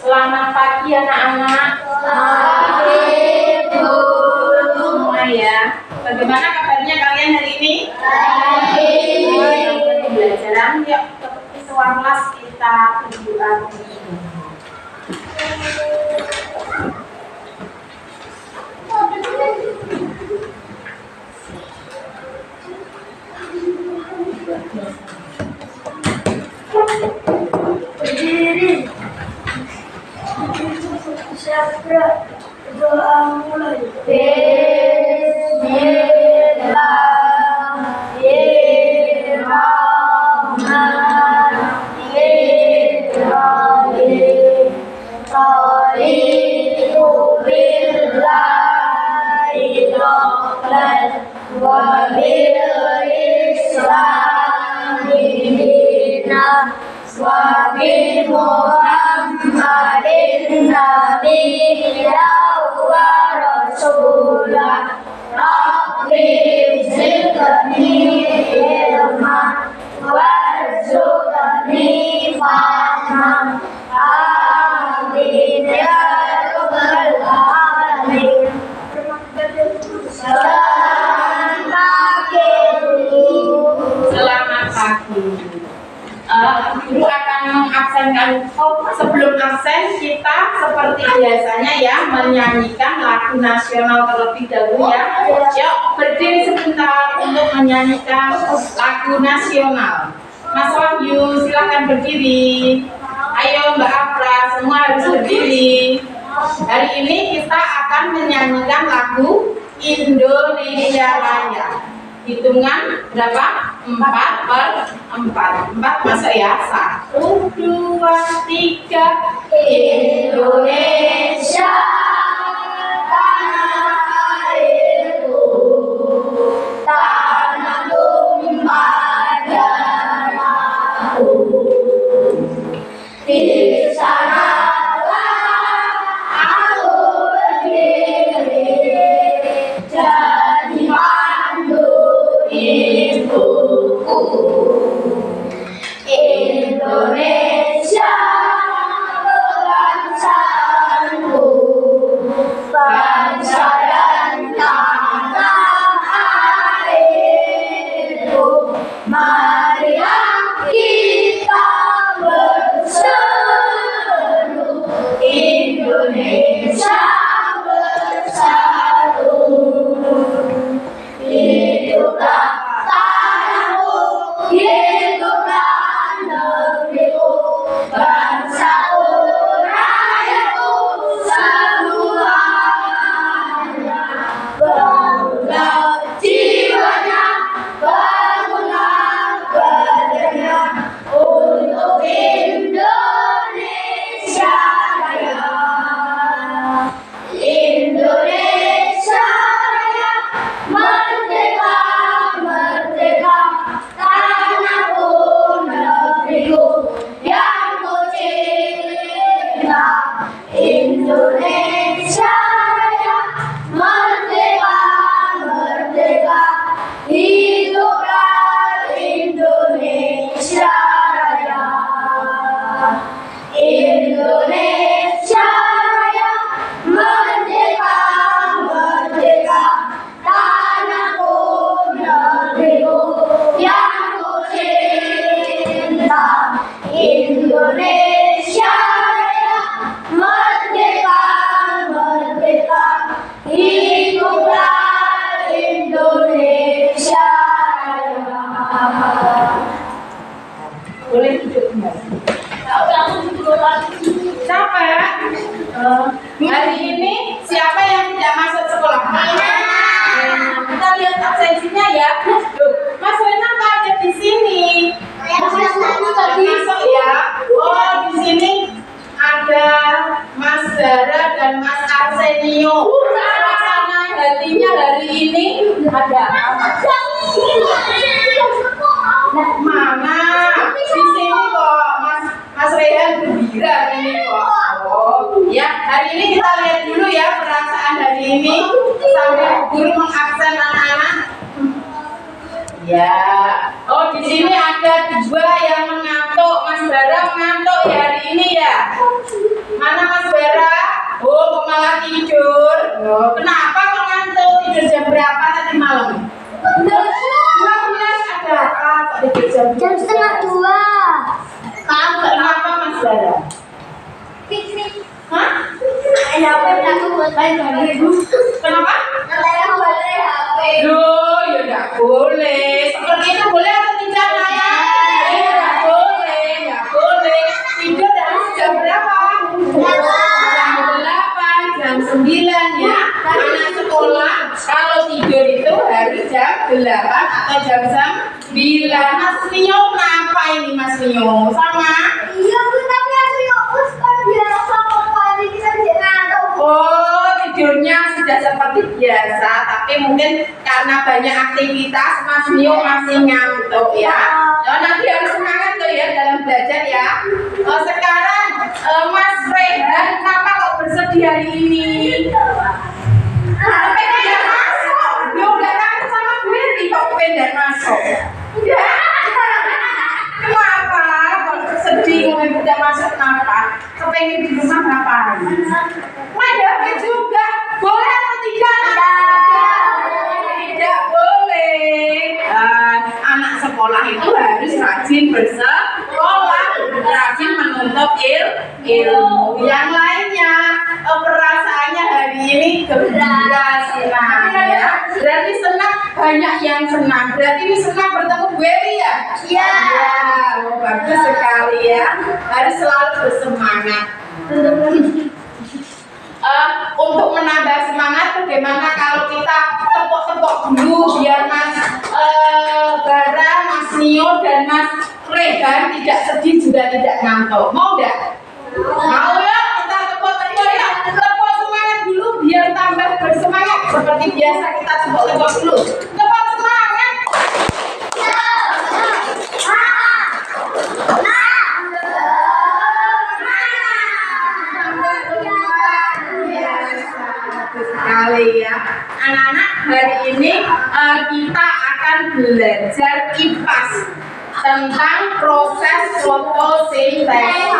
Selamat pagi anak-anak. Pagi Bu. Semua ya. Bagaimana kabarnya kalian hari ini? Baik. Pembelajaran yuk ke ruang kelas kita berdoa dulu. Berdiri. Siapa doa mulai. Muhammadin nabiyya wa rasulah rabbi zidni ilma warzuqni fahma amin ya rabbal alamin. Selamat pagi Bu. Selamat pagi. Guru akan mengabsenkan. Sebelum absen kita seperti biasanya ya menyanyikan lagu nasional terlebih dahulu ya. Yuk berdiri sebentar untuk menyanyikan lagu nasional. Mas Wahyu silakan berdiri. Ayo Mbak Afra semua harus berdiri. Hari ini kita akan menyanyikan lagu Indonesia Raya. Hitungan berapa? 4/4 masuk ya. 1, 2, 3. Indonesia tanah airku, tanah tumpah darahku. Di sanalah aku berdiri jadi pandu ibuku. Indonesia bangsaku, bangsa dan tanah airku. Marilah kita berseru, Indonesia bersatu. Hiduplah tanahku, hiduplah negeriku, bangsaku, rakyatku semuanya. Bangunlah jiwanya, bangunlah badannya untuk Indonesia Raya. Indonesia Raya, merdeka, merdeka, tanahku, negeriku yang ku cinta. Indonesia Raya, merdeka, merdeka, hiduplah Indonesia Raya. Indonesia Raya, merdeka, merdeka, tanahku, negeriku yang ku cinta. Indonesia Raya, merdeka, merdeka, hiduplah Indonesia Raya. Boleh duduk kembali. Siapa ya? Hari ini siapa yang tidak masuk sekolah? Kita lihat absensinya ya. Loh, Mas Wena nggak ada di sini. Masuk ya. Oh, di sini ada Mas Dara dan Mas Arsenio. Suasana hatinya hari ini ada apa? Mana? Di sini kok Mas Rehan gembira ini kok. Oh, ya hari ini kita lihat dulu ya perasaan hari ini sambil guru mengabsen anak-anak. Ya. Oh, di sini ada dua yang mengantuk. Mas Dara mengantuk ya hari ini ya. Mana 1:30. Kenapa Mas Bara? Piknik. Hah? Ada apa yang aku buat main dari ibu? Kenapa? Katanya aku baterai HP. Loh, ya nggak boleh. Seperti itu boleh atau tidak, Naya? Nggak boleh, nggak boleh. Tidur harus jam berapa? Jam 9 ya. Anak sekolah kalau tidur itu harus jam 8 atau jam 9. Mas Nio, kenapa ini Mas Nio? Sama? Iya bu, tapi aku fokus kan biasa pagi kita ngantuk. Oh, tidurnya sudah seperti biasa, tapi mungkin karena banyak aktivitas Mas Nio masih ngantuk ya. Oh, nanti harus semangat tuh ya dalam belajar ya. Oh, sekarang Mas Rehan, kenapa kok bersedih hari ini? Pengen masuk, dia udah kangen sama gue nih kok pengen masuk. Ya, kenapa? Kok sedih udah masuk kenapa? Kepengen di rumah ngapain? Main HP juga, boleh atau tidak? Tidak boleh. Anak sekolah itu harus rajin bersekolah, rajin menuntut ilmu. Yang lainnya, perasaannya hari ini gembira, senang ya. Berarti senang, banyak yang senang. Berarti ini senang bertemu Wery ya? Iya. Oh, bagus sekali ya. Harus selalu bersemangat. Untuk menambah semangat, bagaimana kalau kita tepuk-tepuk dulu biar Mas Bara, Mas Nio, dan Mas Rehan tidak sedih juga tidak ngantuk. Mau nggak? Mau ya? Kita tepuk-tepuk ya. Tepuk semangat dulu biar tambah bersemangat. Seperti biasa kita tepuk-tepuk dulu. Tepuk semangat. Sekali ya, anak-anak, hari ini kita akan belajar IPAS tentang proses fotosintesis.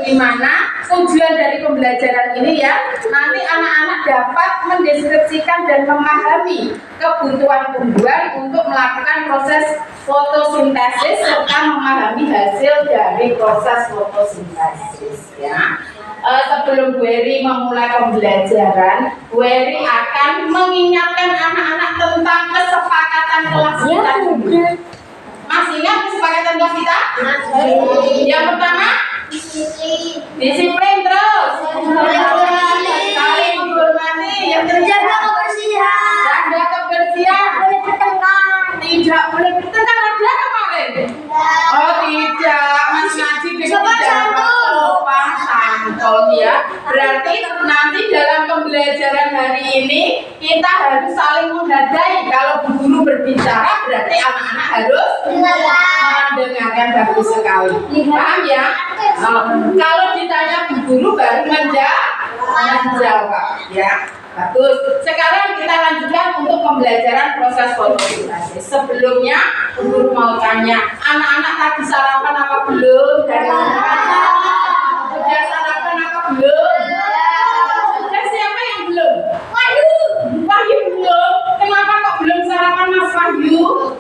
Di mana tujuan dari pembelajaran ini ya, nanti anak-anak dapat mendeskripsikan dan memahami kebutuhan tumbuhan untuk melakukan proses fotosintesis serta memahami hasil dari proses fotosintesis ya. Sebelum Wery memulai pembelajaran, Wery akan mengingatkan anak-anak tentang kesepakatan kelas kita dulu. Masih ingat kesepakatan kelas kita? Yang pertama, disiplin terus. Saling menghormati. Yang Jaga kebersihan. jaga kebersihan. Tidak boleh bertengkar, ada kemarin. Oh tidak, Mas Ngaji Sopan santun. sopan santun ya. Berarti nanti dalam pembelajaran hari ini kita harus saling menghargai. Kalau Bu Guru berbicara, berarti anak-anak harus mendengarkan. Bagus sekali. Paham ya? Kalau ditanya Bu Guru baru menjawab ya. Bagus. Sekarang kita lanjutkan untuk pembelajaran proses fotosintesis. Sebelumnya, Bu Guru mau tanya, anak-anak tadi sarapan apa belum? Dari sudah sarapan apa belum? Sudah, siapa yang belum? Wahyu belum. Kenapa kok belum sarapan Mas Wahyu?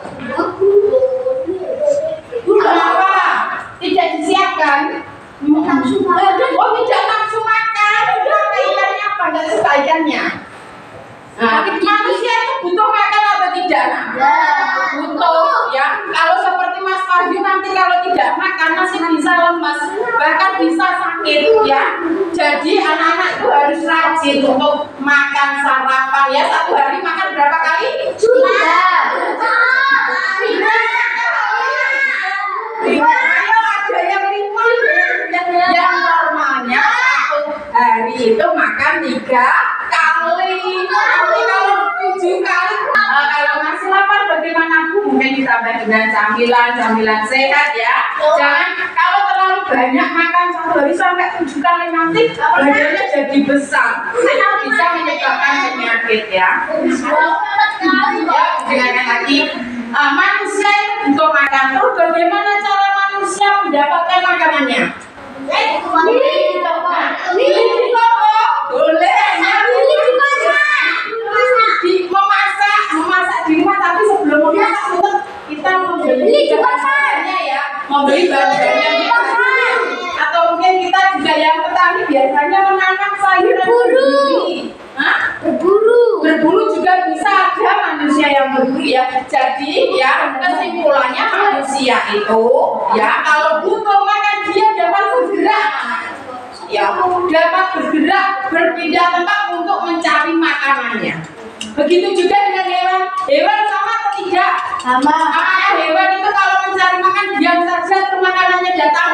Kenapa? Tidak disiapkan? Oh, tidak nafsu makan. Udah kaitannya apa? Nggak suka ikannya. Nah, manusia itu butuh makan atau tidak? Butuh ya. Kalau seperti Mas Wahyu nanti kalau tidak makan masih bisa lemas, bahkan bisa sakit ya. Jadi anak-anak itu harus rajin untuk makan sarapan ya. Satu hari makan berapa kali? Yang normalnya satu hari itu makan 3 kali. Nanti kalau 7 kali, kalau masih lapar bagaimana Bu? Mungkin ditambah dengan camilan sehat ya. Jangan kalau terlalu banyak makan satu hari sampai 7 kali nanti badannya jadi besar. Itu bisa menyebabkan penyakit ya. Ya, dengarkan lagi. Manusia itu butuh makan. Terus bagaimana cara manusia mendapatkan makanannya? Di toko. Boleh. Memasak di rumah, tapi sebelum memasak kita membeli bahan-bahannya ya. biasanya menanam sayuran sendiri. Hah? Berburu juga bisa, ada manusia yang berburu ya. Jadi ya kesimpulannya manusia itu ya kalau butuh makan dia dapat bergerak, ya dapat bergerak berpindah tempat untuk mencari makanannya. Begitu juga dengan hewan. Hewan sama atau tidak? Sama. Hewan itu kalau mencari makan diam saja terus makanannya datang.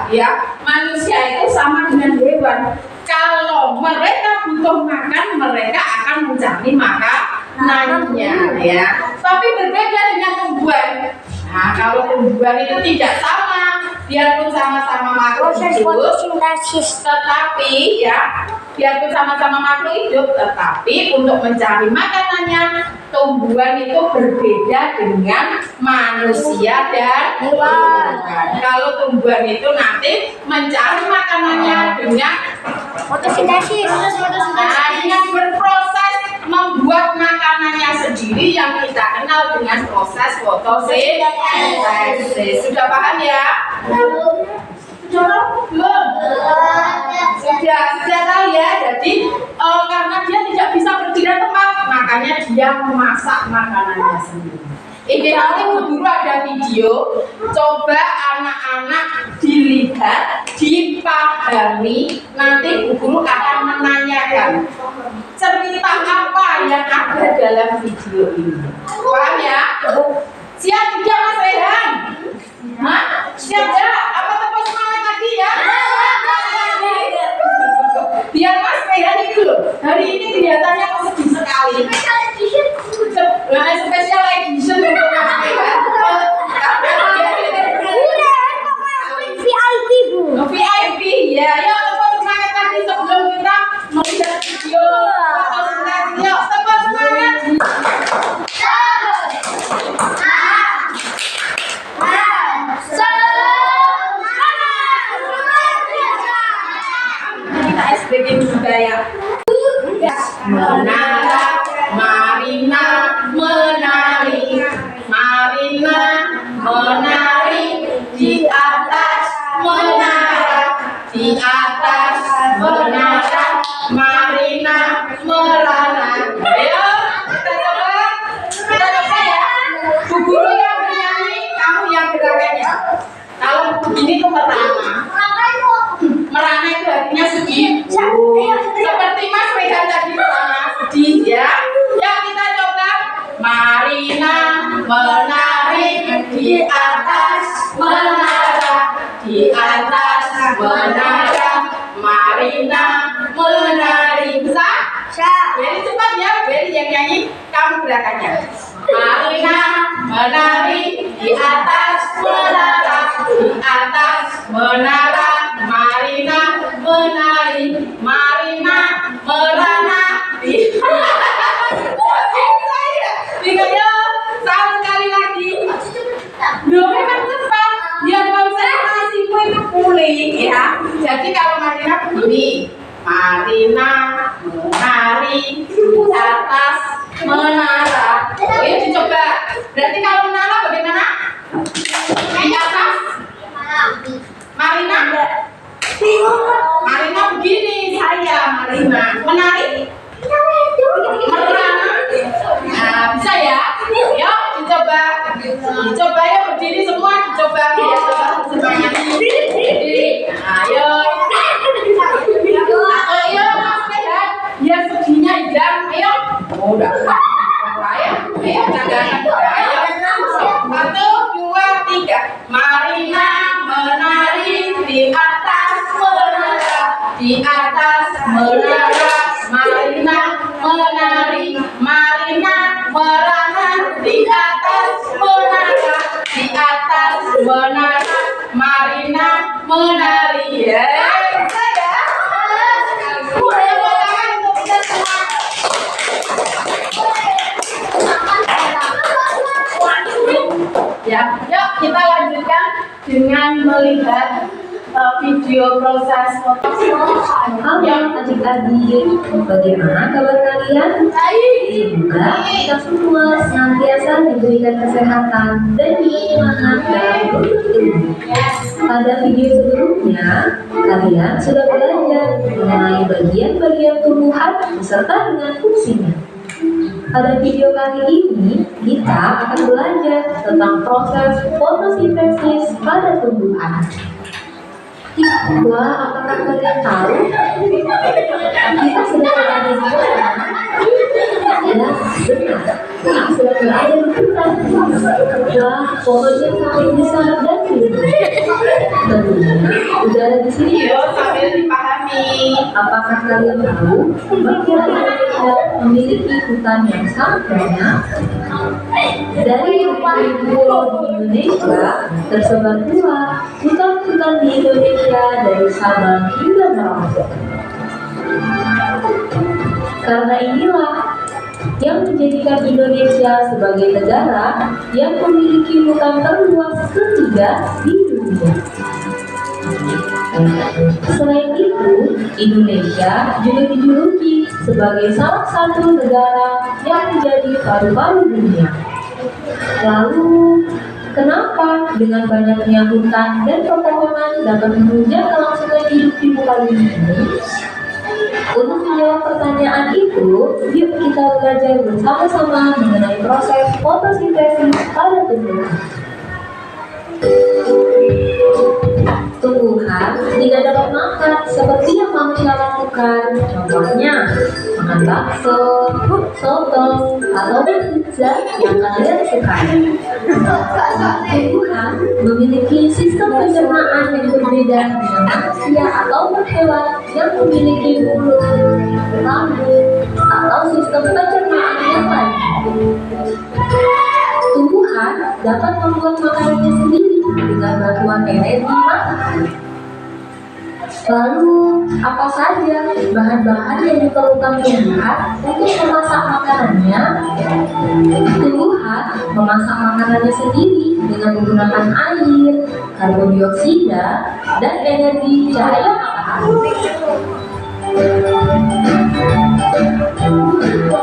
Ya, manusia itu sama dengan hewan. Kalau mereka butuh makan, mereka akan mencari makanannya, ya. Tapi berbeda dengan tumbuhan. Nah, kalau tumbuhan itu tidak sama, biarpun sama-sama makhluk hidup, tetapi ya, biarpun sama-sama makhluk hidup, tetapi untuk mencari makanannya, tumbuhan itu berbeda dengan manusia dan hewan. Kalau tumbuhan itu nanti mencari makanannya dengan fotosintesis. Nah, yang berproses membuat makanannya sendiri yang kita kenal dengan proses fotosintesis. Sudah paham ya? Belum? Sudah tahu ya. Jadi karena dia tidak bisa berpindah tempat, makanya dia memasak makanannya sendiri. Ini nanti dulu ada video, coba anak-anak dilihat, dipahami, nanti guru akan menanyakan cerita apa yang ada dalam video ini. Paham ya? Siap tidak Mas Rehan? Hah? Siap ya? Apa tepuk semangat lagi ya? Biar Mas Rehan itu loh, hari ini kelihatannya kok sedih sekali. Special edition untuk Mas Rehan. VIP Bu. VIP ya, yuk tepuk semangat lagi sebelum kita melihat video. Yuk tepuk semangat. Kita SBG budaya. Menara, Marina menari, Marina menari di atas menara, di atas menara, Marina merana. Ayo kita coba ya. Bu guru yang bernyanyi, kamu yang gerakan ya. Kalau begini itu merana. Merana itu artinya sedih. Seperti Mas Rehan tadi merana sedih ya. Yuk kita coba. Marina menari di atas menara, di atas menara, Marina menari. Bisa? Jadi cepat ya, Beri yang nyanyi, kamu gerakannya. Marina menari di atas menara, di atas menara, Marina menari, Marina merana di Ayo, sekali lagi. Belum memang cepat, biar konsentrasimu itu pulih ya. Jadi kalau Marina begini, Marina menari di atas menara. Ayo dicoba. Berarti kalau menara bagaimana? Di atas Marina. Marina begini, saya Marina menari. Merana. Nah, bisa ya? Yuk dicoba. Dicoba ya berdiri semua, dicoba ya. Semuanya berdiri. Ayo. Ayo Mas Rehan, biar sedihnya hilang. Ayo. Oh, udah. Ayo, jangan. Ayo. 1, 2, 3. Marina menari di atas menara, di atas menara. Marina menari, Marina merana di atas menara, di atas menara, Marina menari. Ya, bisa ya? Ya, yuk kita lanjutkan dengan melihat video proses Halo adik-adik, bagaimana kabar kalian? Semoga kita semua senantiasa diberikan kesehatan dan semangat dalam berilmu. Pada video sebelumnya, kalian sudah belajar mengenai bagian-bagian tumbuhan beserta dengan fungsinya. Pada video kali ini, kita akan belajar tentang proses fotosintesis pada tumbuhan. Wah, apakah kalian tahu? Kita sedang berada di mana? Ya, benar. Kita sedang berada di hutan. Wah, pohonnya sangat besar dan tinggi. Tentunya, udara di sini sambil dipahami. Apakah kalian tahu bahwa Indonesia memiliki hutan yang sangat banyak? Dari pulau di Indonesia tersebar pula hutan-hutan di Indonesia dari Sabang hingga Merauke. Karena inilah yang menjadikan Indonesia sebagai negara yang memiliki hutan terluas ketiga di dunia. Selain itu, Indonesia juga dijuluki sebagai salah satu negara yang menjadi paru-paru dunia. Lalu, kenapa dengan banyaknya hutan dan pepohonan dapat menunjang kelangsungan hidup di muka bumi ini? Untuk menjawab pertanyaan itu, yuk kita belajar bersama-sama mengenai proses fotosintesis pada tumbuhan. Tumbuhan tidak dapat makan seperti yang manusia lakukan. Contohnya, makan bakso, soto, atau pizza yang kalian sukai. Tumbuhan memiliki sistem pencernaan yang berbeda dengan manusia atau hewan yang memiliki mulut, rambut, atau sistem pencernaan yang lain. Tumbuhan dapat membuat makanannya sendiri dengan bantuan energi matahari. Lalu, apa saja bahan-bahan yang diperlukan tumbuhan untuk memasak makanannya? Tumbuhan memasak makanannya sendiri dengan menggunakan air, karbon dioksida, dan energi cahaya matahari.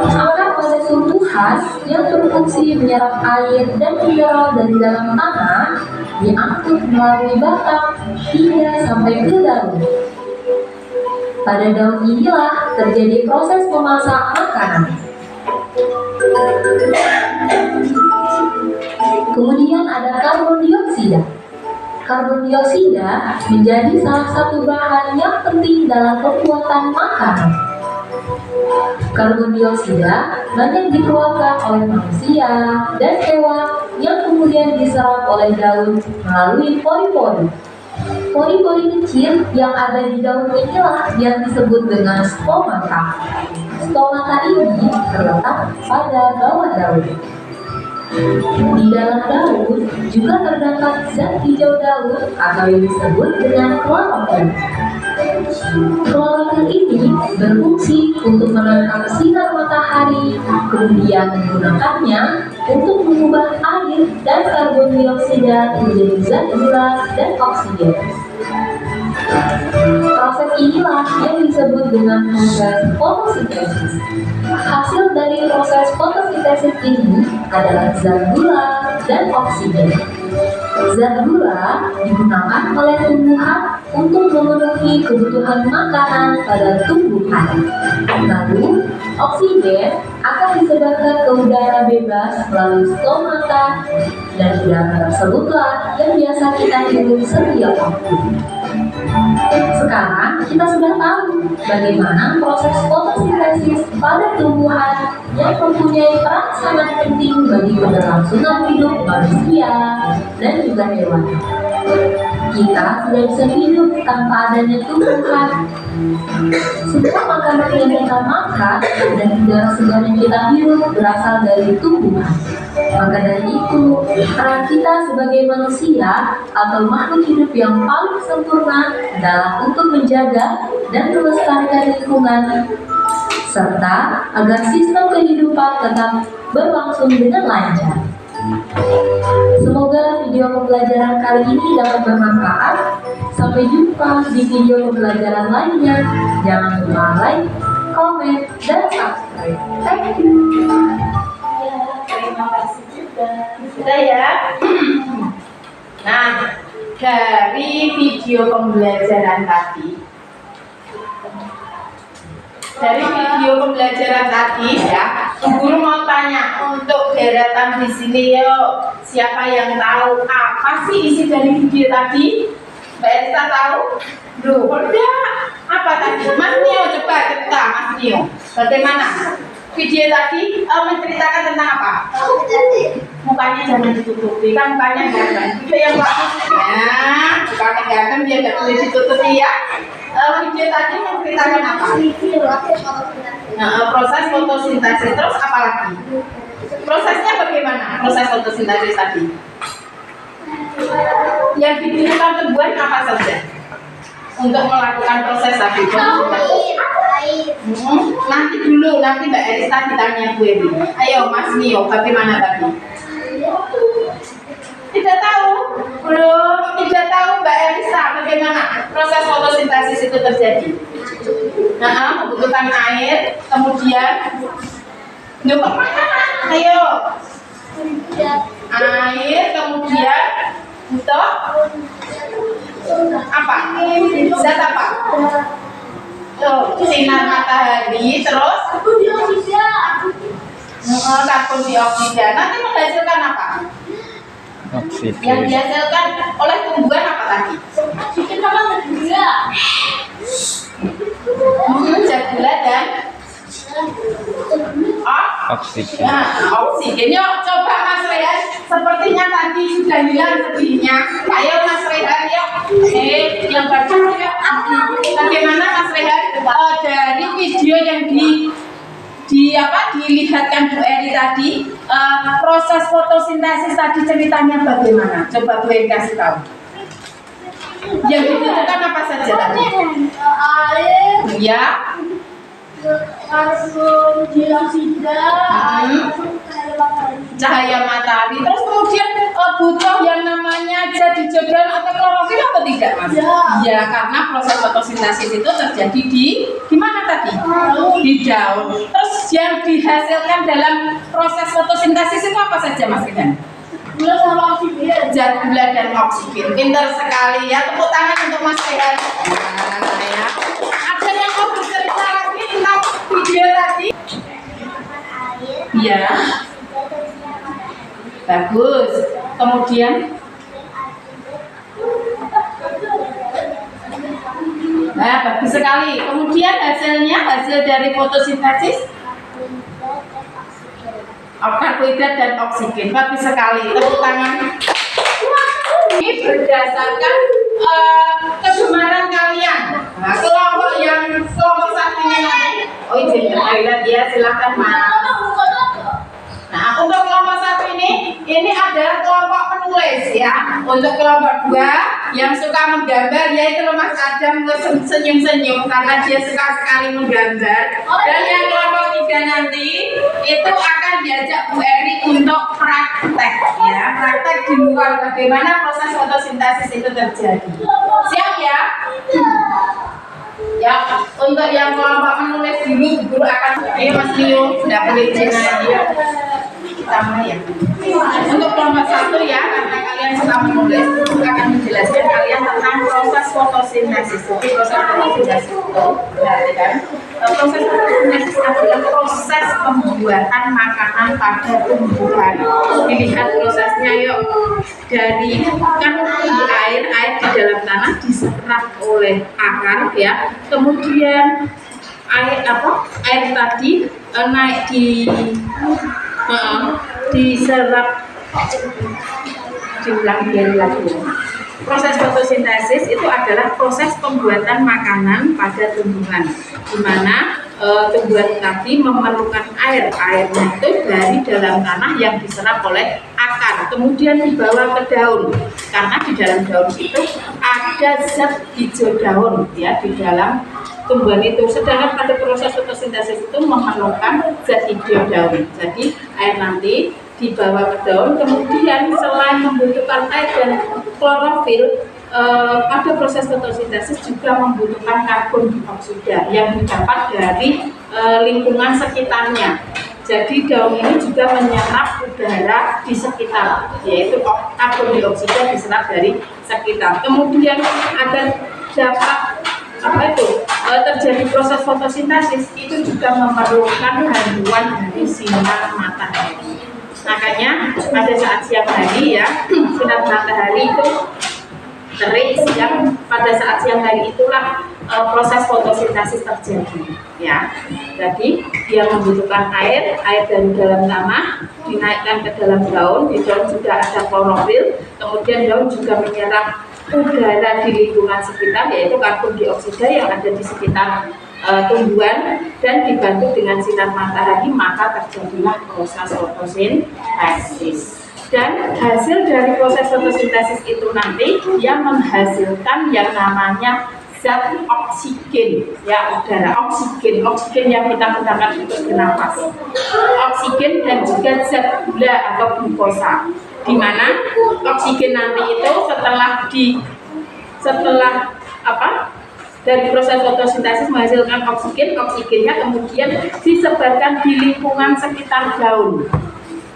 Maka pada tumbuhan yang berfungsi menyerap air dan mineral dari dalam tanah diangkut melalui batang hingga sampai ke daun. Pada daun inilah terjadi proses memasak makanan. Kemudian ada karbon dioksida. Karbon dioksida menjadi salah satu bahan yang penting dalam pembuatan makanan. Karbon dioksida banyak dikeluarkan oleh manusia dan hewan yang kemudian diserap oleh daun melalui pori-pori. Pori-pori kecil yang ada di daun inilah yang disebut dengan stomata. Stomata ini terletak pada bawah daun. Di dalam daun juga terdapat zat hijau daun atau yang disebut dengan klorofil. Klorofil ini berfungsi untuk menangkap sinar matahari, kemudian menggunakannya untuk mengubah air dan karbon dioksida menjadi zat gula dan oksigen. Proses inilah yang disebut dengan proses fotosintesis. Hasil dari proses fotosintesis ini adalah zat gula dan oksigen. Zat gula digunakan oleh tumbuhan untuk memenuhi kebutuhan makanan pada tumbuhan. Lalu, oksigen akan disebarkan ke udara bebas melalui stomata, dan udara tersebutlah yang biasa kita hirup setiap waktu. Sekarang kita sudah tahu bagaimana proses fotosintesis pada tumbuhan yang mempunyai peran sangat penting bagi keberlangsungan hidup manusia dan juga hewan. Kita tidak bisa hidup tanpa adanya tumbuhan. Semua makanan yang kita makan dan udara segar yang kita hirup berasal dari tumbuhan. Maka dari itu, peran kita sebagai manusia atau makhluk hidup yang paling sempurna adalah untuk menjaga dan melestarikan lingkungan, serta agar sistem kehidupan tetap berlangsung dengan lancar. Semoga video pembelajaran kali ini dapat bermanfaat. Sampai jumpa di video pembelajaran lainnya. Jangan lupa like, komen, dan subscribe. Thank you. Terima kasih juga. Sudah ya. Nah, dari video pembelajaran tadi, ya, guru mau tanya untuk deretan di sini yuk. Siapa yang tahu apa sih isi dari video tadi? Mbak Elsa tahu? Loh, enggak. Apa tadi? Mas Nio, coba cerita Mas Nio. Bagaimana? Video tadi menceritakan tentang apa? Mukanya jangan ditutupi, kan mukanya ganteng. Video yang bagus ya, mukanya ganteng dia tidak boleh ditutupi ya. Video tadi menceritakan apa? Nah, proses fotosintesis. Terus apa lagi? Prosesnya bagaimana? Proses fotosintesis tadi. Yang dibutuhkan tumbuhan apa saja untuk melakukan proses tadi? Nanti dulu, nanti Mbak Elisa ditanya Bu Ewi. Ayo Mas Nio, bagaimana tadi? Tidak tahu? Belum, tidak tahu Mbak Elisa bagaimana proses fotosintesis itu terjadi. Nah, membutuhkan air, kemudian ayo air, kemudian butuh apa? Zat apa? Tuh, sinar matahari, terus karbon dioksida. Nanti menghasilkan apa? Oksigen. Yang dihasilkan oleh tumbuhan apa tadi? Zat gula dan Oksigen. Nah, oksigen. Yuk, coba Mas Rehan. Sepertinya tadi sudah hilang sedihnya. Ayo Mas Rehan, yuk. Yang baca yuk. Bagaimana Mas Rehan? Dari video yang dilihatkan Bu Eri tadi, proses fotosintesis tadi ceritanya bagaimana? Coba Bu Eri kasih tahu. Yang dibutuhkan apa saja tadi? Air, Ya. karbon dioksida, Cahaya matahari. Terus kemudian butuh yang namanya zat hijau daun atau klorofil atau tidak, Mas? Ya, karena proses fotosintesis itu terjadi di mana tadi? Di daun. Terus yang dihasilkan dalam proses fotosintesis itu apa saja, Mas Ridan? gula sama oksigen. Zat gula dan oksigen. Pintar sekali ya. Tepuk tangan untuk Mas Ridan. Nah, ya. Ada yang mau bercerita lagi tentang video tadi? Ya. Bagus. Kemudian nah, bagus sekali. Kemudian hasil dari fotosintesis karbohidrat dan oksigen. Bagus sekali. Tepuk tangan. Ini berdasarkan kegemaran kalian. Nah, kelompok satu ini nanti. Oh, izin ya, silakan Mas. Nah, untuk kelompok satu ini adalah kelompok penulis ya. Untuk kelompok dua yang suka menggambar, yaitu Mas Adam senyum-senyum karena dia suka sekali menggambar. Dan yang kelompok tiga nanti itu akan diajak Bu Eri untuk praktek ya, praktek di luar bagaimana proses fotosintesis itu terjadi. Siap ya? Ya, untuk yang kelompok menulis dulu, guru akan Mas Leo, tidak boleh izin dia. Sama ya. Untuk kelompok satu ya, karena kalian suka menulis, akan menjelaskan kalian tentang proses fotosintesis. Proses fotosintesis itu berarti kan proses fotosintesis adalah proses pembuatan makanan pada tumbuhan. Dilihat prosesnya yuk. Dari kan air di dalam tanah diserap oleh akar ya. Kemudian air tadi naik diserap lagi. Proses fotosintesis itu adalah proses pembuatan makanan pada tumbuhan, di mana tumbuhan tadi memerlukan airnya itu dari dalam tanah yang diserap oleh akar, kemudian dibawa ke daun, karena di dalam daun itu ada zat hijau daun ya di dalam tumbuhan itu. Sedangkan pada proses fotosintesis itu memerlukan zat hijau daun. Jadi air nanti dibawa ke daun. Kemudian selain membutuhkan air dan klorofil, pada proses fotosintesis juga membutuhkan karbon dioksida yang didapat dari lingkungan sekitarnya. Jadi daun ini juga menyerap udara di sekitar, yaitu karbon dioksida diserap dari sekitar. Kemudian agar dapat terjadi proses fotosintesis itu juga memerlukan bantuan dari sinar matahari. Makanya pada saat siang hari ya, sinar matahari itu terik, yang pada saat siang hari itulah proses fotosintesis terjadi ya. Jadi dia membutuhkan air dari dalam tanah dinaikkan ke dalam daun. Di daun juga ada klorofil, kemudian daun juga menyerap udara di lingkungan sekitar, yaitu karbon dioksida yang ada di sekitar tumbuhan, dan dibantu dengan sinar matahari, maka terjadilah proses fotosintesis. Dan hasil dari proses fotosintesis itu nanti dia menghasilkan yang namanya zat oksigen, ya, udara oksigen yang kita gunakan untuk bernapas, oksigen, dan juga zat gula atau glukosa, di mana oksigen nanti itu setelah dari proses fotosintesis menghasilkan oksigennya kemudian disebarkan di lingkungan sekitar daun.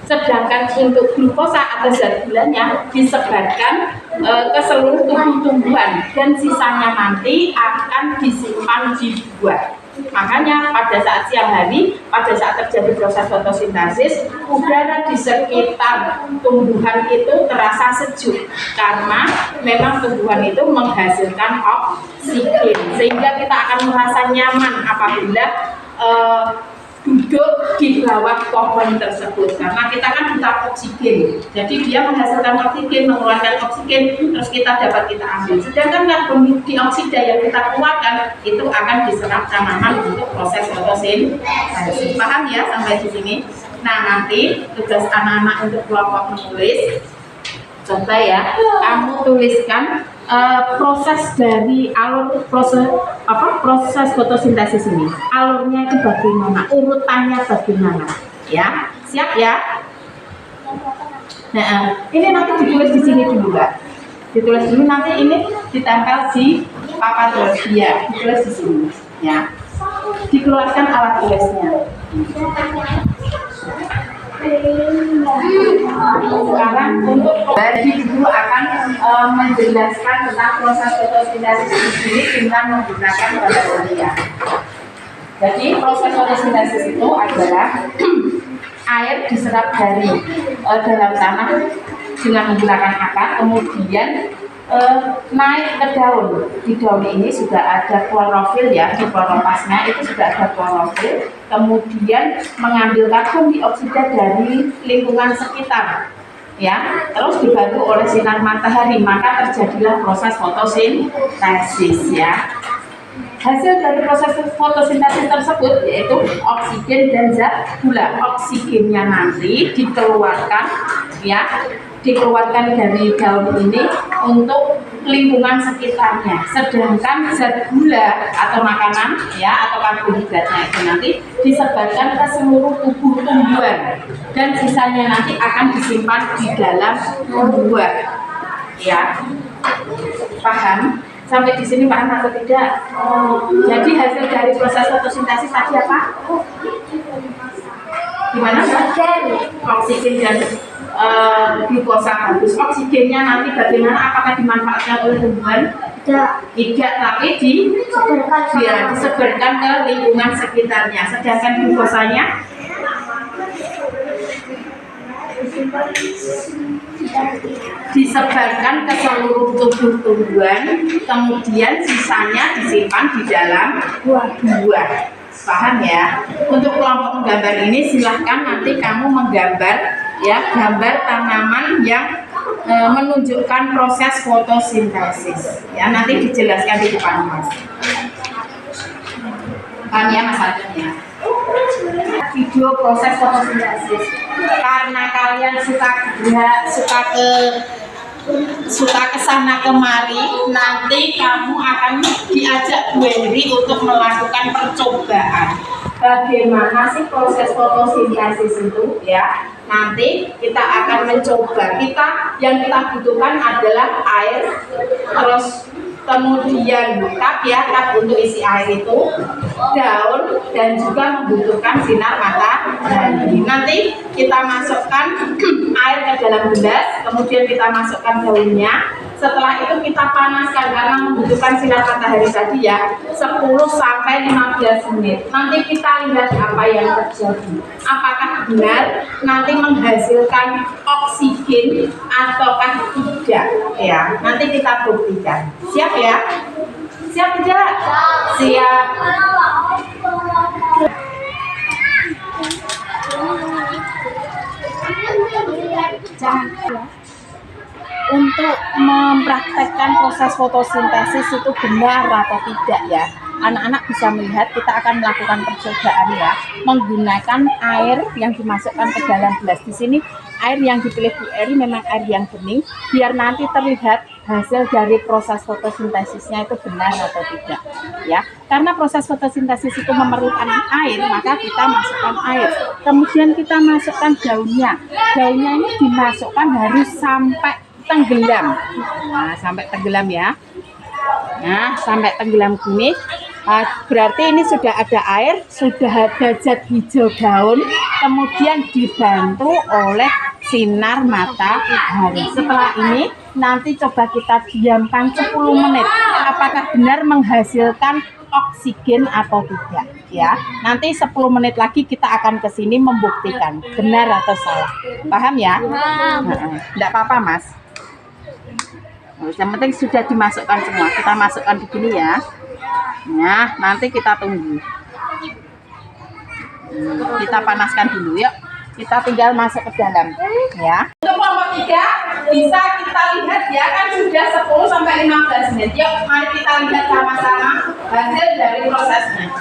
Sedangkan untuk glukosa atau zat gulanya disebarkan ke seluruh tubuh tumbuhan, dan sisanya nanti akan disimpan di buah. Makanya pada saat siang hari, pada saat terjadi proses fotosintesis, udara di sekitar tumbuhan itu terasa sejuk karena memang tumbuhan itu menghasilkan oksigen, sehingga kita akan merasa nyaman apabila duduk di bawah pohon tersebut, karena kita kan butuh oksigen. Jadi dia menghasilkan oksigen, mengeluarkan oksigen, terus kita ambil. Sedangkan karbon dioksida yang kita keluarkan itu akan diserap tanaman untuk proses fotosintesis. Paham ya sampai di sini? Nah, nanti tugas anak-anak untuk kelompok menulis, coba ya, kamu tuliskan proses dari proses fotosintesis ini, alurnya itu bagaimana, urutannya bagaimana, ya, siap ya. Nah, ini nanti ditulis di sini dulu, Mbak. Ditulis dulu, nanti ini ditempel di papan tulis, ya, ditulis di sini, ya. Dikeluarkan alat tulisnya. Sekarang untuk tadi dulu akan menjelaskan tentang proses fotosintesis di sini dengan menggunakan bahan kimia. Jadi proses fotosintesis itu adalah air diserap dari dalam tanah dengan menggunakan akar, kemudian naik ke daun. Di daun ini sudah ada klorofil, ya, di kloroplasnya itu sudah ada klorofil, kemudian mengambil karbon dioksida dari lingkungan sekitar, ya, terus dibantu oleh sinar matahari, maka terjadilah proses fotosintesis, ya. Hasil dari proses fotosintesis tersebut yaitu oksigen dan zat gula. Oksigennya nanti dikeluarkan, ya, dikeluarkan dari daun ini untuk lingkungan sekitarnya. Sedangkan zat gula atau makanan, ya, atau karbohidratnya itu nanti disebarkan ke seluruh tubuh tumbuhan, dan sisanya nanti akan disimpan di dalam buah. Ya, paham? Sampai di sini paham atau tidak? Jadi hasil dari proses fotosintesis tadi apa? Gimana? Oksigen dan glukosa bagus. Oksigennya nanti bagaimana? Apakah dimanfaatkan oleh tumbuhan? Tidak, tapi disebarkan ke lingkungan sekitarnya. Sedangkan glukosanya disebarkan ke seluruh tubuh tumbuhan, kemudian sisanya disimpan di dalam buah. Paham ya? Untuk kelompok menggambar ini silahkan nanti kamu menggambar, ya, gambar tanaman yang menunjukkan proses fotosintesis, ya, nanti dijelaskan di depan Mas. Paham ya masalahnya? Video proses fotosintesis, karena kalian suka kesana kemari, nanti kamu akan diajak Bu Henry untuk melakukan percobaan. Bagaimana sih proses fotosintesis itu, ya? Nanti kita akan mencoba. Yang kita butuhkan adalah air, terus kemudian cup ya, cup untuk isi air itu, daun, dan juga membutuhkan sinar matahari. Nanti kita masukkan air ke dalam gelas, kemudian kita masukkan daunnya. Setelah itu kita panaskan karena membutuhkan sinar matahari tadi ya, 10 sampai 15 menit. Nanti kita lihat apa yang terjadi. Apakah benar nanti menghasilkan oksigen ataukah tidak ya. Nanti kita buktikan. Siap ya? Siap tidak? Siap. Untuk mempraktekkan proses fotosintesis itu benar atau tidak ya, anak-anak bisa melihat. Kita akan melakukan percobaan ya, menggunakan air yang dimasukkan ke dalam gelas. Di sini air yang dipilih Bu Eri memang air yang bening, biar nanti terlihat hasil dari proses fotosintesisnya itu benar atau tidak ya. Karena proses fotosintesis itu memerlukan air, maka kita masukkan air, kemudian kita masukkan daunnya. Daunnya ini dimasukkan harus sampai tenggelam. Nah, sampai tenggelam ya. Nah, sampai tenggelam gini. Berarti ini sudah ada air, sudah ada zat hijau daun, kemudian dibantu oleh sinar matahari. Setelah ini nanti coba kita diamkan 10 menit. Apakah benar menghasilkan oksigen atau tidak ya. Nanti 10 menit lagi kita akan ke sini membuktikan benar atau salah. Paham ya? Enggak apa-apa, Mas. Yang penting sudah dimasukkan semua. Kita masukkan di sini ya. Nah, nanti kita tunggu. Kita panaskan dulu yuk. Kita tinggal masuk ke dalam ya. Untuk kelompok 3 bisa kita lihat ya, kan sudah 10 sampai 15 menit. Yuk, mari kita lihat sama-sama hasil dari prosesnya.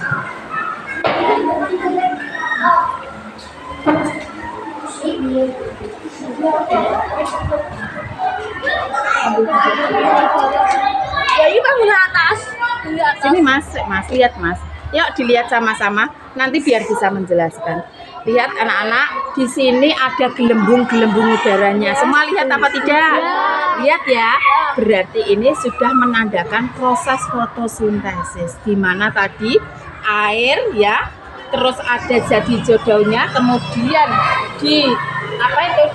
Ya, ini kan di atas. Sini Mas, lihat Mas. Yuk dilihat sama-sama. Nanti biar bisa menjelaskan. Lihat anak-anak, di sini ada gelembung-gelembung udaranya. Semua lihat apa tidak? Lihat ya. Berarti ini sudah menandakan proses fotosintesis. Di mana tadi air ya, terus ada zat hijau daunnya, kemudian dibantu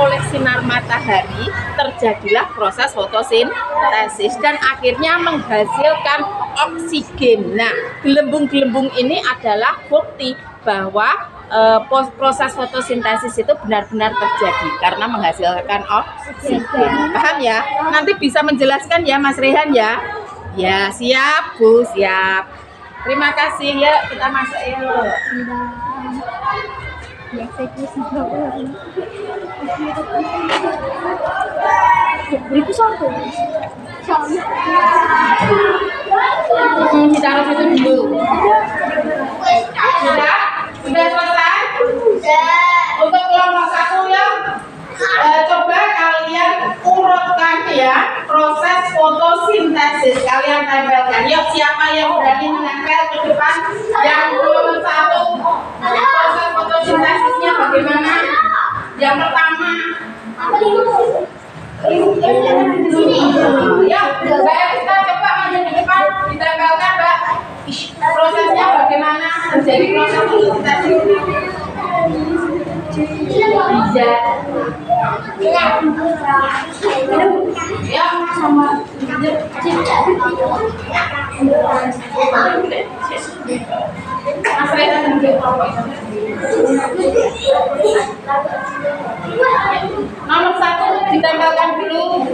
oleh sinar matahari, terjadilah proses fotosintesis dan akhirnya menghasilkan oksigen. Nah, gelembung-gelembung ini adalah bukti bahwa proses fotosintesis itu benar-benar terjadi karena menghasilkan oksigen. Paham ya? Nanti bisa menjelaskan ya Mas Rehan ya. Ya, siap Bu, siap. Terima kasih ya, kita masuk yuk. Beriku sampai. Ditaruh situ dulu. Sudah selesai. Untuk kelompok 1 ya, coba kalian urutkan ya proses fotosintesis. Kalian tempelkan. Yuk, siapa yang berani menempel ke depan? Yang kelompok 1 proses fotosintesisnya bagaimana? Yang pertama. Ya, Mbak kita coba maju ke depan, ditempelkan Mbak. Prosesnya bagaimana terjadi proses fotosintesis? Bisa. Ya, sama. Mas Reza juga kelompok. Nomor 1 ditempelkan dulu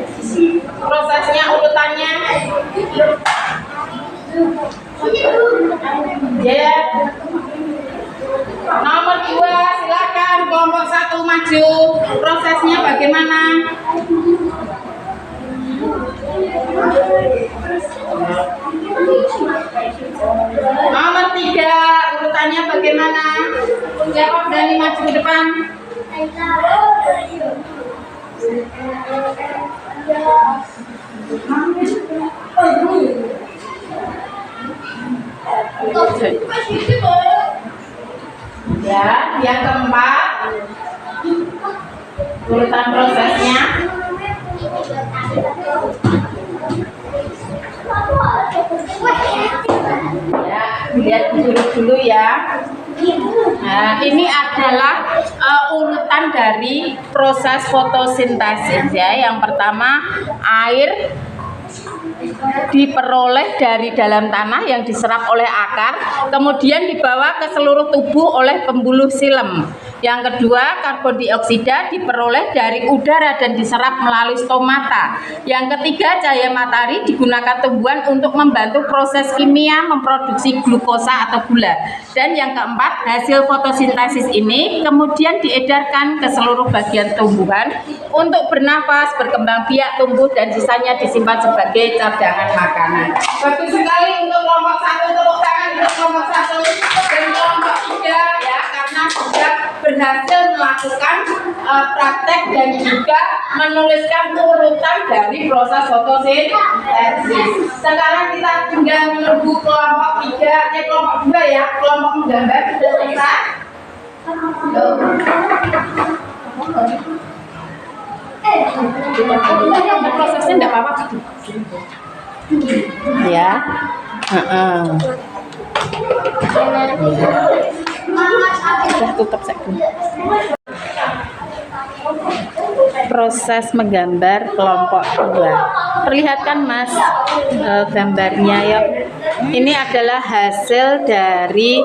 prosesnya, urutannya. Ya. Nomor 2 silakan kelompok 1 maju. Prosesnya bagaimana? Nomor 3 urutannya bagaimana? Siapa berani maju ke depan? Ya. Ya, yang keempat, urutan prosesnya. Ya, lihat dulu ya. Nah, ini adalah urutan dari proses fotosintesis ya. Yang pertama, air diperoleh dari dalam tanah yang diserap oleh akar, kemudian dibawa ke seluruh tubuh oleh pembuluh silem. Yang kedua, karbon dioksida diperoleh dari udara dan diserap melalui stomata. Yang ketiga, cahaya matahari digunakan tumbuhan untuk membantu proses kimia memproduksi glukosa atau gula. Dan yang keempat, hasil fotosintesis ini kemudian diedarkan ke seluruh bagian tumbuhan untuk bernafas, berkembang biak, tumbuh, dan sisanya disimpan sebagai cadangan makanan. Bagus sekali untuk kelompok 1, tepuk tangan untuk kelompok 1 dan kelompok 3 ya, karena sudah berhasil melakukan praktek dan juga menuliskan urutan dari proses fotosintesis. Sekarang kita tinggal menunggu kelompok 3, kelompok 2 ya, kelompok menggambar sudah selesai. Prosesnya enggak apa-apa ya. Sudah tutup saja. Proses menggambar kelompok 2. Perlihatkan Mas gambarnya ya. Ini adalah hasil dari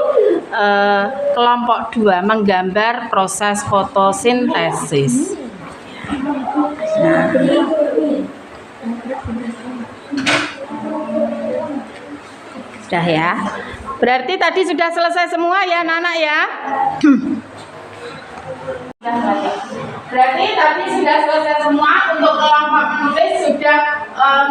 kelompok 2 menggambar proses fotosintesis. Nah, sudah ya. Berarti tadi sudah selesai semua ya anak-anak ya. Berarti tadi sudah selesai semua. Untuk kelompok menulis sudah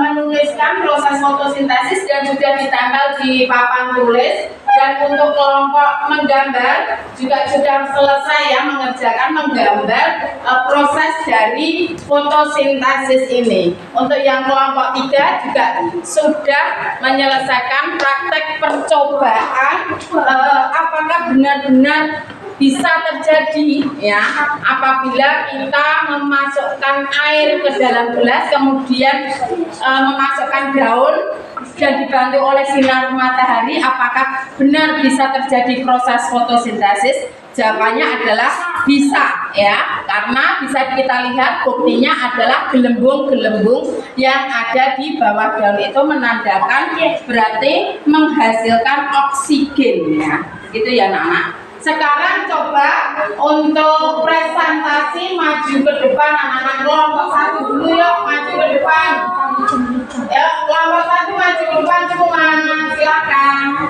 menuliskan proses fotosintesis dan sudah ditempel di papan tulis. Dan untuk kelompok menggambar juga sudah selesai ya, mengerjakan menggambar proses dari fotosintesis ini. Untuk yang kelompok 3 juga sudah menyelesaikan praktek percobaan apakah benar-benar bisa terjadi ya apabila kita memasukkan air ke dalam gelas, kemudian memasukkan daun dan dibantu oleh sinar matahari, apakah benar bisa terjadi proses fotosintesis? Jawabannya adalah bisa ya, karena bisa kita lihat buktinya adalah gelembung-gelembung yang ada di bawah daun itu menandakan berarti menghasilkan oksigen ya, gitu ya anak-anak. Sekarang coba untuk presentasi maju ke depan anak-anak kelompok 1 dulu yuk, maju ke depan. Ya, kelompok 1 maju ke depan semua, silakan.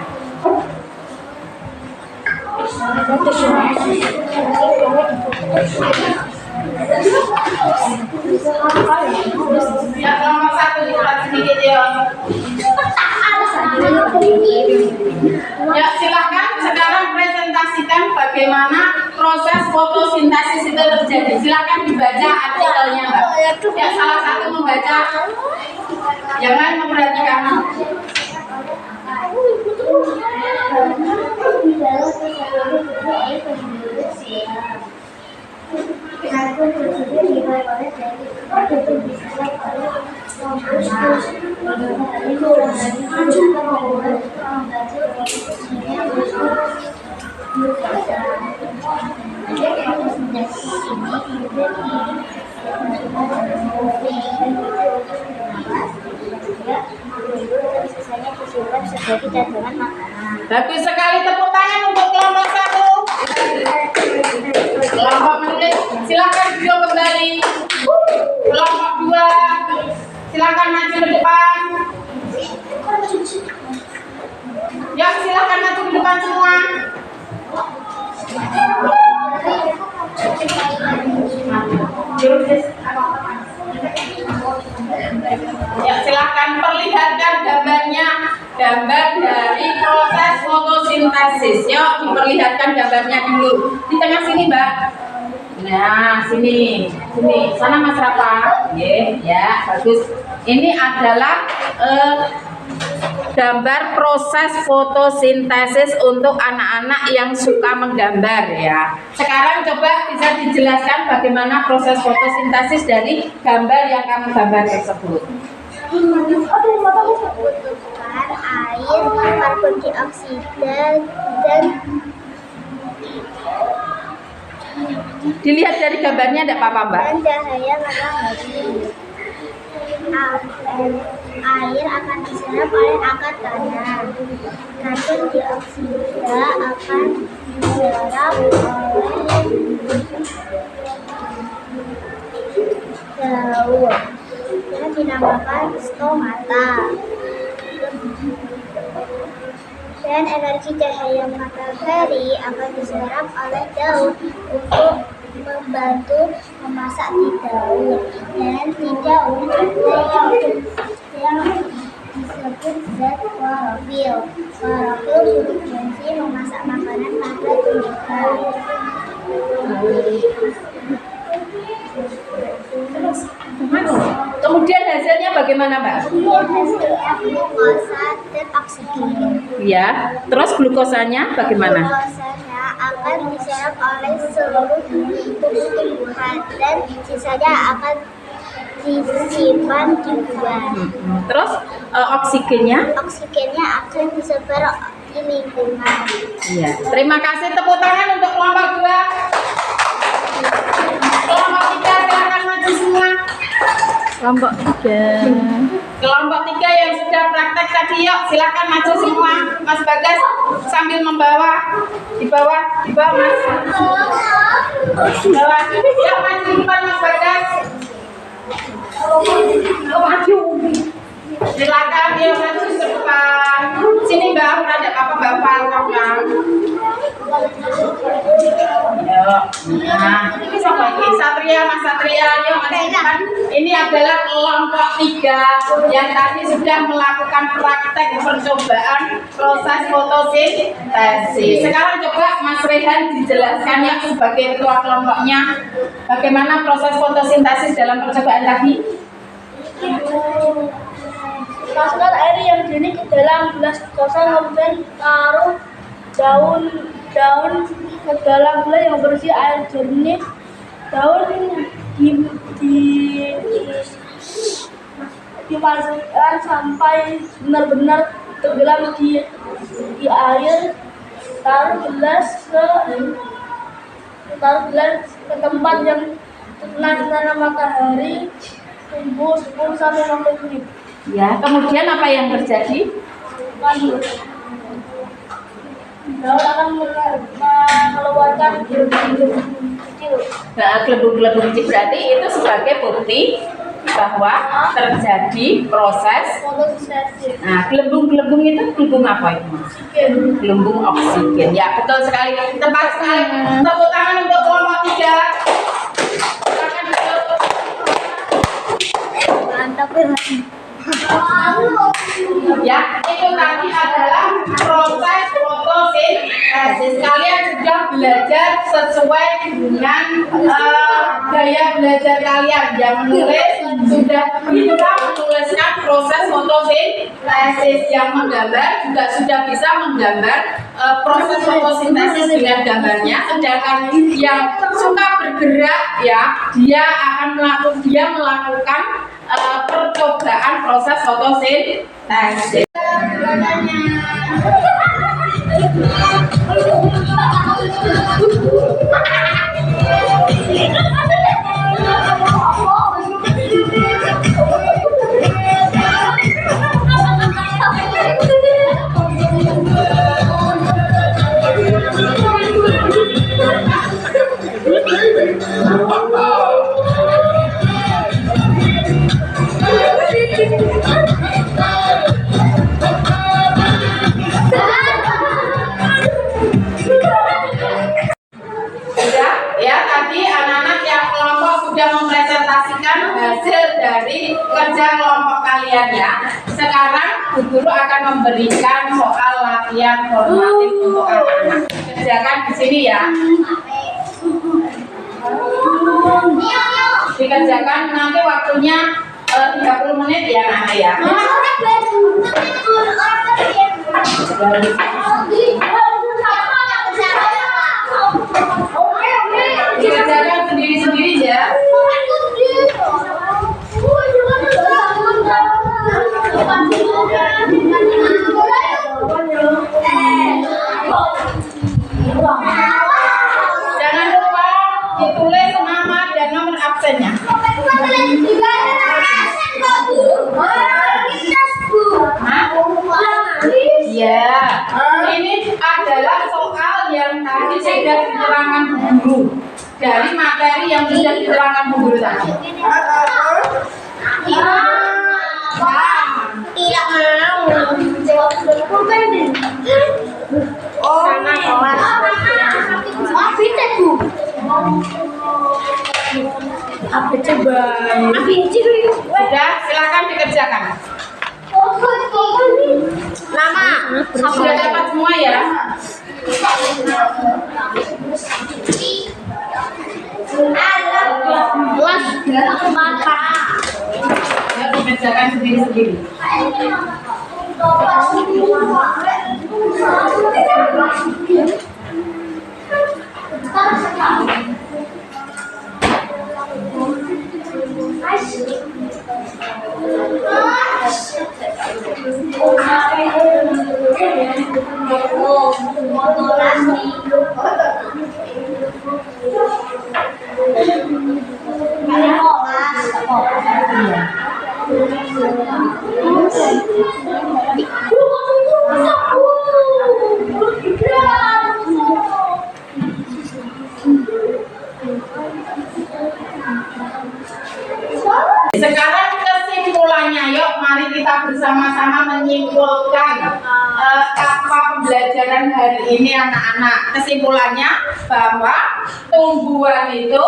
Ya, kelompok 1 cepat sedikit ya. Ya, silakan sekarang presentasikan bagaimana proses fotosintesis itu terjadi. Silakan dibaca artikelnya, Mbak. Ya, salah satu membaca. Jangan memperhatikan. Bagus sekali, tepuk tangan untuk kelompok 1. Kelompok menulis silakan duduk kembali. Kelompok 2 silakan maju ke depan. Ya, silakan maju ke depan semua. Ya, silakan perlihatkan gambarnya, gambar dari proses fotosintesis. Yuk, diperlihatkan gambarnya dulu. Di tengah sini, Mbak. Nah, sini. Sana Mas Rafa. Ya, bagus. Ini adalah gambar proses fotosintesis untuk anak-anak yang suka menggambar ya. Sekarang coba bisa dijelaskan bagaimana proses fotosintesis dari gambar yang kamu gambar tersebut. Membutuhkan air, karbon dioksida, dan Dilihat dari gambarnya ada apa Mbak? dan cahaya matahari. Air akan diserap oleh akar tanah. Karbon dioksida akan diserap oleh daun yang dinamakan stomata. Dan energi cahaya matahari akan diserap oleh daun untuk membantu memasak di daun. Dan di daun ada yang disebut zat klorofil. Klorofil berfungsi memasak makanan pada tumbuhan. Kemudian hasilnya bagaimana Mbak? Hasilnya glukosa dan oksigen. Ya, terus glukosanya bagaimana? Glukosanya akan diserap oleh seluruh tumbuh-tumbuhan dan sisanya akan disimpan di buah. Terus oksigennya? Oksigennya akan disebar di lingkungan. Iya. Terima kasih, tepuk tangan untuk kelompok 2. Kelompok 3 silakan maju semua. Kelompok 3. Kelompok 3 yang sudah praktek tadi yuk silakan maju semua. Mas Bagas sambil membawa di bawah Mas. Bawah. Yuk maju depan Mas Bagas. Maju. Silakan dia maju ke depan. Sini Mbak, ada apa Mbak Farah? Nah, siapa ini? Satria, Mas Satria, yuk maju depan. Ini adalah kelompok 3 yang tadi sudah melakukan praktek percobaan proses fotosintesis. Sekarang coba Mas Rehan dijelaskan ya sebagai ketua kelompoknya bagaimana proses fotosintesis dalam percobaan tadi. Masukkan air yang jernih ke dalam gelas kosong, kemudian taruh daun ke dalam gelas yang berisi air jernih. Daun dimasukkan sampai benar-benar tenggelam di air. Taruh gelas ke tempat yang terkena sinar matahari. Tunggu 10-20 menit. Ya, kemudian apa yang terjadi? Daun akan mengeluarkan gelembung kecil. Nah, gelembung-gelembung kecil berarti itu sebagai bukti bahwa terjadi proses. Fotosintesis. Nah, gelembung-gelembung itu gelembung apa itu Mas? Gelembung oksigen. Ya, betul sekali. Tepat sekali. Tepuk tangan untuk kelompok 3. Silakan duduk. Mantap Ya, itu tadi adalah proses fotosintesis. Kalian sudah belajar sesuai dengan gaya belajar kalian. Yang menulis sudah bisa menuliskan proses fotosintesis, yang menggambar juga sudah bisa menggambar proses fotosintesis dengan gambarnya. Sedangkan yang suka bergerak ya, dia melakukan percobaan proses fotosintesis. Sudah ya, tadi anak-anak yang kelompok sudah mempresentasikan hasil dari kerja kelompok kalian ya. Sekarang Bu Guru akan memberikan soal latihan formatif untuk anak-anak. Kerjakan di sini ya. Dikerjakan nanti waktunya 30 menit ya nanti ya. Dikerjakan sendiri-sendiri ya. Jangan lupa ditulis nama dan nomor absennya. Ya, ini adalah soal yang tadi sudah diterangkan Bu Guru dari materi yang sudah diterangkan Bu Guru tadi. Tidak mau. Sudah, silakan dikerjakan. Nama Sudah dapat semua ya? Ya, dikerjakan sendiri-sendiri. Sekarang kesimpulannya, yuk mari kita bersama-sama menyimpulkan apa pembelajaran hari ini anak-anak. Kesimpulannya bahwa tumbuhan itu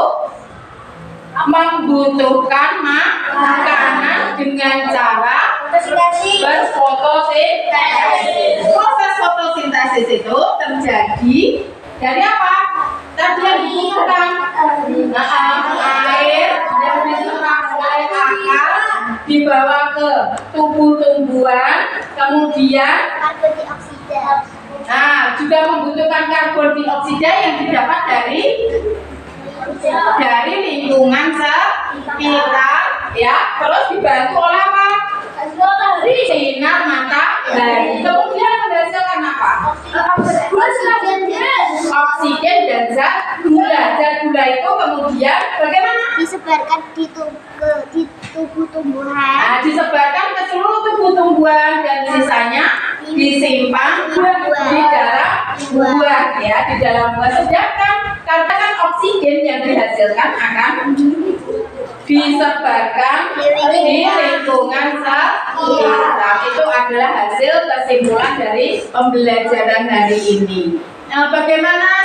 membutuhkan makanan dengan cara berfotosintesis. Proses fotosintesis itu terjadi dari apa? Tadi yang dibutuhkan air yang diserap oleh akar dibawa ke tubuh tumbuhan, kemudian juga membutuhkan karbon dioksida yang didapat dari lingkungan sekitar, ya. Terus dibantu oleh apa? Sinar matahari. Kemudian menghasilkan apa? Oksigen dan zat gula. Zat gula itu kemudian bagaimana? Disebarkan di tubuh tumbuhan. Disebarkan ke seluruh tubuh tumbuhan dan sisanya disimpan di dalam buah, ya, di dalam buah. Sedangkan karena kan oksigen yang dihasilkan akan disebarkan di lingkungan sekitar. Itu adalah hasil kesimpulan dari pembelajaran hari ini. Bagaimana